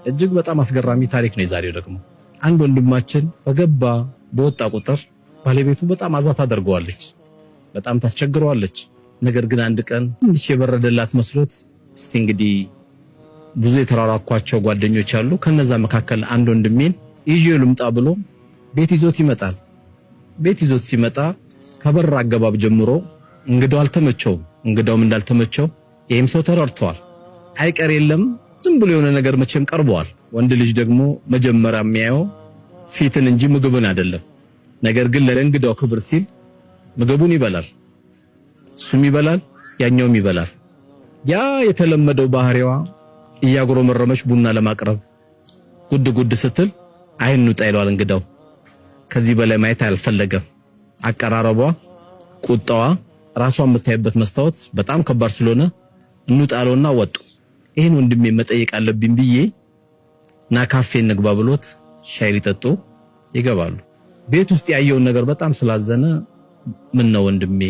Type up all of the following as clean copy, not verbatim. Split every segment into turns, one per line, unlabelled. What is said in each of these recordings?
እጅግ በጣም አስገራሚ ታሪክ ነው የዛሬው ደግሞ። አንድ ወንድማችን በገባ በወጣ ቁጥር ባለቤቱ በጣም አዛ ታደርገዋለች፣ በጣም ታስቸግረዋለች። ነገር ግን አንድ ቀን ትንሽ የበረደላት መስሎት እስቲ እንግዲህ ብዙ የተራራኳቸው ጓደኞች አሉ፣ ከነዛ መካከል አንድ ወንድሜን ይዤው ልምጣ ብሎ ቤት ይዞት ይመጣል። ቤት ይዞት ሲመጣ ከበር አገባብ ጀምሮ እንግዳው አልተመቸውም። እንግዳውም እንዳልተመቸው ይሄም ሰው ተረድቷል። አይቀር የለም ዝም ብሎ የሆነ ነገር መቼም ቀርቧል። ወንድ ልጅ ደግሞ መጀመሪያ የሚያየው ፊትን እንጂ ምግብን አይደለም። ነገር ግን ለእንግዳው ክብር ሲል ምግቡን ይበላል፣ እሱም ይበላል፣ ያኛውም ይበላል። ያ የተለመደው ባህሪዋ እያጉረመረመች ቡና ለማቅረብ ጉድ ጉድ ስትል አይኑ ጣይሏል እንግዳው። ከዚህ በላይ ማየት አልፈለገም። አቀራረቧ፣ ቁጣዋ፣ ራሷን የምታይበት መስታወት በጣም ከባድ ስለሆነ እንጣለውና ወጡ። ይሄን ወንድሜ መጠየቅ አለብኝ ብዬ ና ካፌ እንግባ ብሎት ሻይ ሊጠጡ ይገባሉ። ቤት ውስጥ ያየውን ነገር በጣም ስላዘነ ምን ነው ወንድሜ፣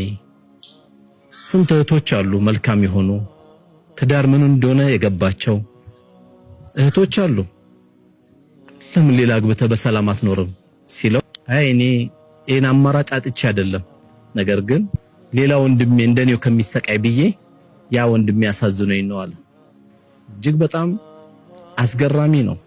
ስንት እህቶች አሉ መልካም የሆኑ ትዳር ምን እንደሆነ የገባቸው እህቶች አሉ፣ ለምን ሌላ አግብተህ በሰላም አትኖርም ሲለው አይ እኔ ይሄን አማራጭ አጥቼ አይደለም፣ ነገር ግን ሌላ ወንድሜ እንደኔው ከሚሰቃይ ብዬ ያ ወንድሜ ያሳዝነኝ ነው አለ። እጅግ በጣም አስገራሚ ነው።